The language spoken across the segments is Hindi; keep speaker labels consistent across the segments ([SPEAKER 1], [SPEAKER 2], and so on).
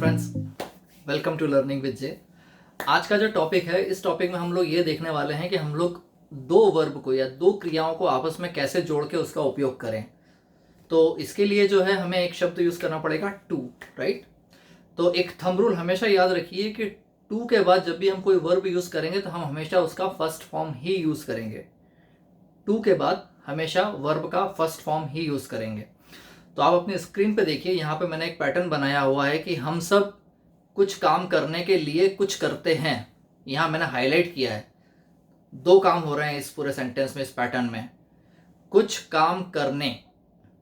[SPEAKER 1] Friends, welcome to learning with J. आज का जो टॉपिक है, इस टॉपिक में हम लोग ये देखने वाले हैं कि हम लोग दो वर्ब को या दो क्रियाओं को आपस में कैसे जोड़ के उसका उपयोग करें। तो इसके लिए जो है हमें एक शब्द यूज करना पड़ेगा टू, राइट। तो एक थंब रूल हमेशा याद रखिए कि टू के बाद जब भी हम कोई वर्ब यूज करेंगे तो हम हमेशा उसका फर्स्ट फॉर्म ही यूज करेंगे। टू के बाद हमेशा वर्ब का फर्स्ट फॉर्म ही यूज करेंगे। तो आप अपनी स्क्रीन पे देखिए, यहाँ पे मैंने एक पैटर्न बनाया हुआ है कि हम सब कुछ काम करने के लिए कुछ करते हैं। यहाँ मैंने हाईलाइट किया है, दो काम हो रहे हैं इस पूरे सेंटेंस में, इस पैटर्न में। कुछ काम करने,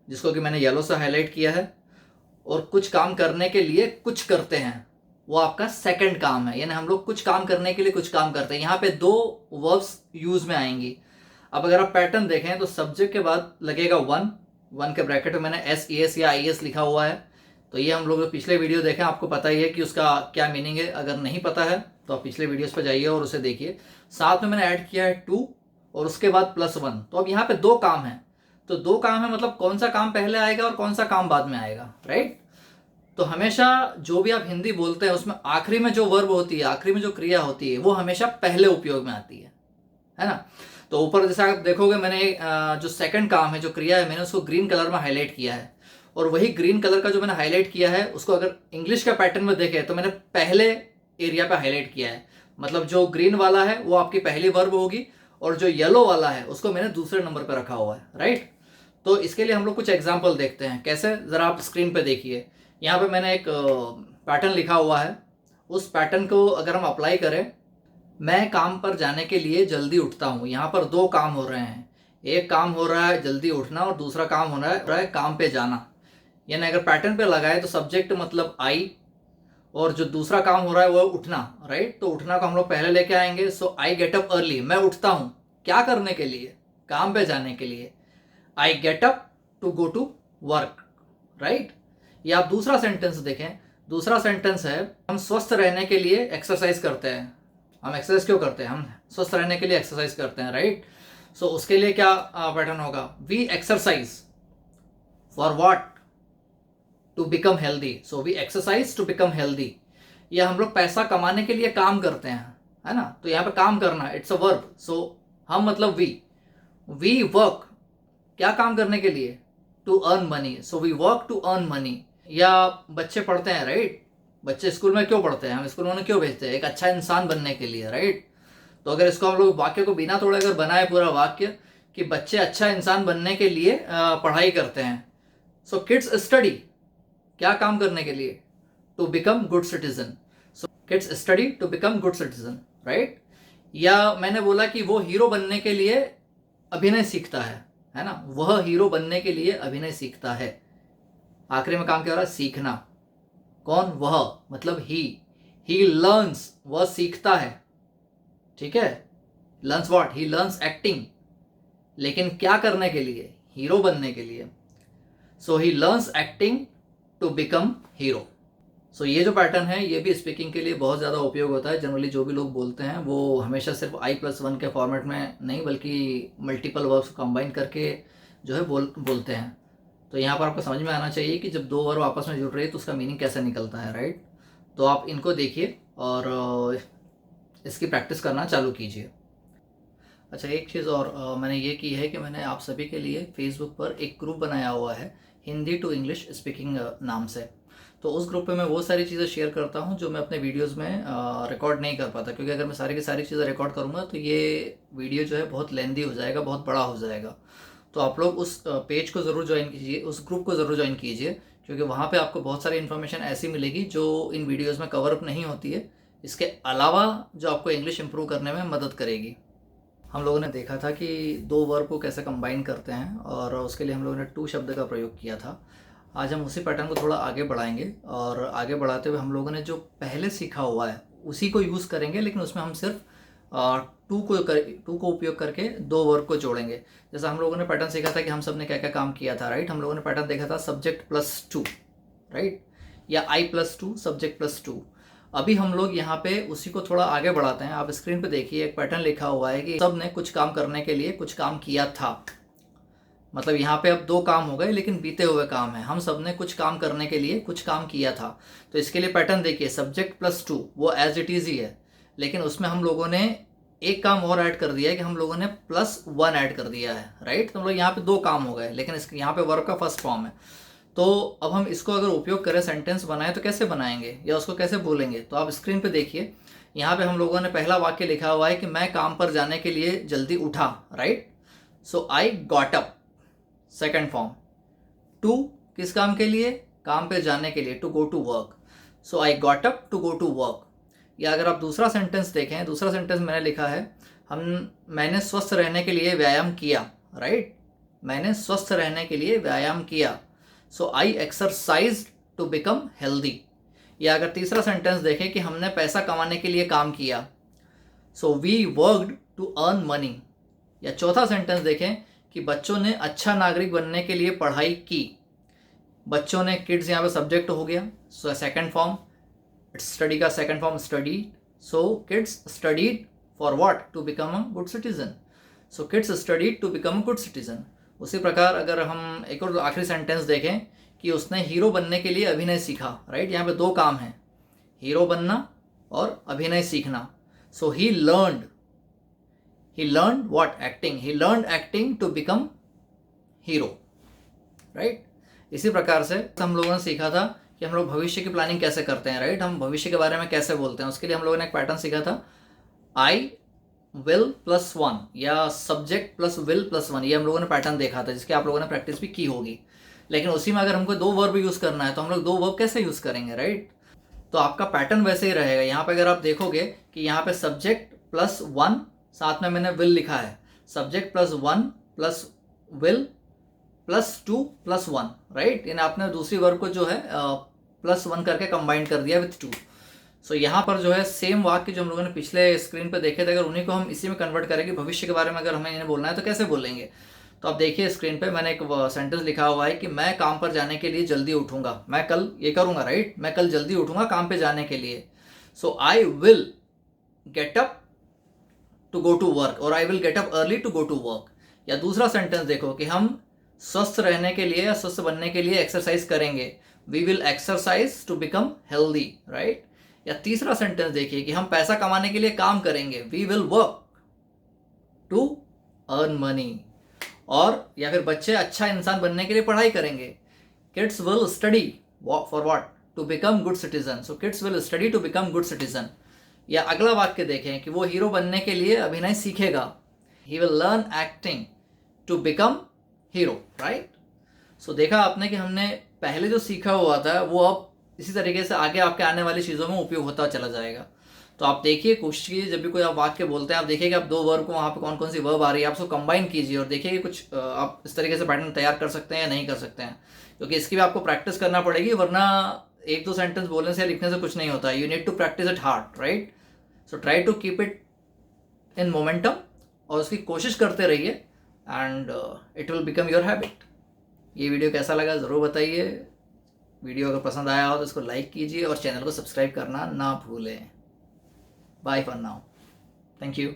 [SPEAKER 1] जिसको कि मैंने येलो से हाईलाइट किया है, और कुछ काम करने के लिए कुछ करते हैं, वो आपका सेकंड काम है। यानी हम लोग कुछ काम करने के लिए कुछ काम करते हैं। यहाँ पे दो वर्ब्स यूज में आएंगी। अब अगर आप पैटर्न देखें तो सब्जेक्ट के बाद लगेगा वन के ब्रैकेट में मैंने SES या IS लिखा हुआ है। तो ये हम लोग पिछले वीडियो देखें, आपको पता ही है कि उसका क्या मीनिंग है। अगर नहीं पता है तो आप पिछले वीडियोस पर जाइए और उसे देखिए। साथ में मैंने ऐड किया है टू और उसके बाद +1। तो अब यहाँ पे दो काम है, तो दो काम है मतलब कौन सा काम पहले आएगा और कौन सा काम बाद में आएगा, राइट। तो हमेशा जो भी आप हिंदी बोलते हैं उसमें आखिरी में जो वर्ब होती है, आखिरी में जो क्रिया होती है, वो हमेशा पहले उपयोग में आती है ना। तो ऊपर जैसा आप देखोगे, मैंने जो सेकंड काम है, जो क्रिया है, मैंने उसको ग्रीन कलर में हाईलाइट किया है। और वही ग्रीन कलर का जो मैंने हाईलाइट किया है, उसको अगर इंग्लिश का पैटर्न में देखें तो मैंने पहले एरिया पे हाईलाइट किया है। मतलब जो ग्रीन वाला है वो आपकी पहली वर्ब होगी, और जो येलो वाला है उसको मैंने दूसरे नंबर पर रखा हुआ है, राइट। तो इसके लिए हम लोग कुछ एग्जाम्पल देखते हैं कैसे, जरा आप स्क्रीन पे देखिए। यहाँ पे मैंने एक पैटर्न लिखा हुआ है। उस पैटर्न को अगर हम अप्लाई करें, मैं काम पर जाने के लिए जल्दी उठता हूँ। यहाँ पर दो काम हो रहे हैं, एक काम हो रहा है जल्दी उठना और दूसरा काम हो रहा है काम पे जाना। यानी अगर पैटर्न पे लगाए तो सब्जेक्ट मतलब आई, और जो दूसरा काम हो रहा है वो उठना, राइट। तो उठना को हम लोग पहले लेके आएंगे। सो आई गेट अप अर्ली, मैं उठता हूँ क्या करने के लिए, काम पे जाने के लिए। I get up to go to work, right. या आप दूसरा सेंटेंस देखें, दूसरा सेंटेंस है हम स्वस्थ रहने के लिए एक्सरसाइज करते हैं। हम एक्सरसाइज क्यों करते हैं? हम स्वस्थ रहने के लिए एक्सरसाइज करते हैं, राइट। सो उसके लिए क्या पैटर्न होगा? We exercise for what? To become healthy. So we exercise to become healthy. या हम लोग पैसा कमाने के लिए काम करते हैं, है ना। तो यहाँ पे काम करना, इट्स अ वर्ब। सो हम मतलब वी वर्क, क्या काम करने के लिए? To earn money. So we work to earn money. या बच्चे पढ़ते हैं, राइट। बच्चे स्कूल में क्यों पढ़ते हैं? हम स्कूल में क्यों भेजते हैं? एक अच्छा इंसान बनने के लिए, राइट। तो अगर इसको हम लोग वाक्य को बिना तोड़े अगर बनाए पूरा वाक्य कि बच्चे अच्छा इंसान बनने के लिए पढ़ाई करते हैं। सो किड्स स्टडी, क्या काम करने के लिए? To become good citizen. So kids study to become good citizen, right. या मैंने बोला कि वो हीरो बनने के लिए अभिनय सीखता है ना। वह हीरो बनने के लिए अभिनय सीखता है। आखिरी में काम क्या हो रहा है? सीखना। कौन? वह, मतलब ही लर्न्स, वह सीखता है, ठीक है। Learns what? He learns acting. लेकिन क्या करने के लिए? हीरो बनने के लिए। So he learns acting to become hero. So ये जो पैटर्न है ये भी स्पीकिंग के लिए बहुत ज़्यादा उपयोग होता है। जनरली जो भी लोग बोलते हैं वो हमेशा सिर्फ I+1 के फॉर्मेट में नहीं, बल्कि मल्टीपल वर्ब्स कंबाइन करके जो है बोलते हैं। तो यहाँ पर आपको समझ में आना चाहिए कि जब दो वर्ब आपस में जुड़ रही है तो उसका मीनिंग कैसे निकलता है, राइट। तो आप इनको देखिए और इसकी प्रैक्टिस करना चालू कीजिए। अच्छा, एक चीज़ और मैंने ये की है कि मैंने आप सभी के लिए फेसबुक पर एक ग्रुप बनाया हुआ है, हिंदी टू इंग्लिश स्पीकिंग नाम से। तो उस ग्रुप पे मैं वो सारी चीज़ें शेयर करता हूँ जो मैं अपने वीडियोस में रिकॉर्ड नहीं कर पाता, क्योंकि अगर मैं सारी की सारी चीज़ें रिकॉर्ड करूँगा तो ये वीडियो जो है बहुत लेंदी हो जाएगा, बहुत बड़ा हो जाएगा। तो आप लोग उस पेज को ज़रूर ज्वाइन कीजिए, उस ग्रुप को ज़रूर ज्वाइन कीजिए, क्योंकि वहाँ पे आपको बहुत सारी इन्फॉर्मेशन ऐसी मिलेगी जो इन वीडियोस में कवर अप नहीं होती है। इसके अलावा जो आपको इंग्लिश इंप्रूव करने में मदद करेगी। हम लोगों ने देखा था कि दो वर्ब को कैसे कंबाइन करते हैं, और उसके लिए हम लोगों ने टू शब्द का प्रयोग किया था। आज हम उसी पैटर्न को थोड़ा आगे बढ़ाएंगे, और आगे बढ़ाते हुए हम लोगों ने जो पहले सीखा हुआ है उसी को यूज़ करेंगे, लेकिन उसमें हम सिर्फ टू को उपयोग करके दो वर्ब को जोड़ेंगे। जैसा हम लोगों ने पैटर्न सीखा था कि हम सब ने क्या क्या काम किया था, राइट। हम लोगों ने पैटर्न देखा था सब्जेक्ट +2, राइट, या I+2 सब्जेक्ट +2। अभी हम लोग यहाँ पे उसी को थोड़ा आगे बढ़ाते हैं। आप स्क्रीन पे देखिए, एक पैटर्न लिखा हुआ है कि सब ने कुछ काम करने के लिए कुछ काम किया था। मतलब यहाँ पे अब दो काम हो गए लेकिन बीते हुए काम है, हम सब ने कुछ काम करने के लिए कुछ काम किया था। तो इसके लिए पैटर्न देखिए, सब्जेक्ट प्लस टू वो एज इट इज़ ही है, लेकिन उसमें हम लोगों ने एक काम और ऐड कर दिया है कि हम लोगों ने प्लस वन ऐड कर दिया है, राइट। तो मतलब यहाँ पे दो काम हो गए, लेकिन इसके यहाँ पे वर्ब का फर्स्ट फॉर्म है। तो अब हम इसको अगर उपयोग करें, सेंटेंस बनाएं, तो कैसे बनाएंगे या उसको कैसे बोलेंगे? तो आप स्क्रीन पे देखिए, यहाँ पे हम लोगों ने पहला वाक्य लिखा हुआ है कि मैं काम पर जाने के लिए जल्दी उठा, right. So I got up, second form. To किस काम के लिए? काम पे जाने के लिए, to go to work. So I got up to go to work. या अगर आप दूसरा सेंटेंस देखें, दूसरा सेंटेंस मैंने लिखा है, मैंने स्वस्थ रहने के लिए व्यायाम किया, राइट। मैंने स्वस्थ रहने के लिए व्यायाम किया। सो आई एक्सरसाइज टू बिकम हेल्दी। या अगर तीसरा सेंटेंस देखें कि हमने पैसा कमाने के लिए काम किया, so we worked to earn money. या चौथा सेंटेंस देखें कि बच्चों ने अच्छा नागरिक बनने के लिए पढ़ाई की। बच्चों ने, किड्स यहाँ पे सब्जेक्ट हो गया, सो सेकंड फॉर्म, स्टडी का second form study. So kids studied for what? To become a good citizen. So kids studied to become a good citizen. उसी प्रकार अगर हम एक और आखिरी सेंटेंस देखें कि उसने हीरो बनने के लिए अभिनय सीखा, राइट। यहाँ पे दो काम हैं, हीरो बनना और अभिनय सीखना। So he learned what? Acting. He learned acting to become hero, right. इसी प्रकार से हम लोगों ने सीखा था कि हम लोग भविष्य की प्लानिंग कैसे करते हैं, राइट। हम भविष्य के बारे में कैसे बोलते हैं, उसके लिए हम लोगों ने एक पैटर्न सीखा था, आई विल प्लस वन या subject plus will plus one. ये हम लोगों ने पैटर्न देखा था, जिसकी आप लोगों ने प्रैक्टिस भी की होगी। लेकिन उसी में अगर हमको दो वर्ब यूज़ करना है तो हम लोग दो वर्ब कैसे यूज़ करेंगे, राइट। तो आपका पैटर्न वैसे ही रहेगा। यहाँ पे अगर आप देखोगे कि यहाँ पे सब्जेक्ट प्लस वन, साथ में मैंने विल लिखा है, subject plus one plus will plus two plus one, right. यानी आपने दूसरी वर्ब को जो है प्लस वन करके कंबाइन कर दिया विथ टू। सो यहाँ पर जो है सेम वाक्य जो हम लोगों ने पिछले स्क्रीन पे देखे थे, अगर उन्हीं को हम इसी में कन्वर्ट करेंगे, भविष्य के बारे में अगर हमें इन्हें बोलना है तो कैसे बोलेंगे? तो आप देखिए स्क्रीन पे मैंने एक सेंटेंस लिखा हुआ है कि मैं काम पर जाने के लिए जल्दी उठूंगा, मैं कल ये करूंगा, राइट। मैं कल जल्दी उठूंगा काम पे जाने के लिए। So I will get up to go to work, और I will get up early to go to work. या दूसरा सेंटेंस देखो कि हम स्वस्थ रहने के लिए या स्वस्थ बनने के लिए एक्सरसाइज करेंगे, we will exercise to become healthy, right. या तीसरा सेंटेंस देखिए कि हम पैसा कमाने के लिए काम करेंगे, we will work to earn money. और या फिर बच्चे अच्छा इंसान बनने के लिए पढ़ाई करेंगे, kids will study for what? To become good citizen. So kids will study to become good citizen. या अगला वाक्य देखें कि वो हीरो बनने के लिए अभिनय सीखेगा, he will learn acting to become hero, right. So देखा आपने कि हमने पहले जो सीखा हुआ था वो अब इसी तरीके से आगे आपके आने वाली चीज़ों में उपयोग होता चला जाएगा। तो आप देखिए, कोशिश कीजिए जब भी कोई आप वाक्य बोलते हैं, आप देखिए कि आप दो वर्ब को वहाँ पे कौन कौन सी वर्ब आ रही है, आप उसको कंबाइन कीजिए और देखिए कि कुछ आप इस तरीके से पैटर्न तैयार कर सकते हैं या नहीं कर सकते हैं, क्योंकि इसकी भी आपको प्रैक्टिस करना पड़ेगी, वरना एक दो सेंटेंस बोलने से या लिखने से कुछ नहीं होता है। You need to practice it hard, right. So try to keep it in momentum, और उसकी कोशिश करते रहिए, and it will become your habit. ये वीडियो कैसा लगा ज़रूर बताइए। वीडियो अगर पसंद आया हो तो इसको लाइक कीजिए और चैनल को सब्सक्राइब करना ना भूलें। Bye for now, thank you.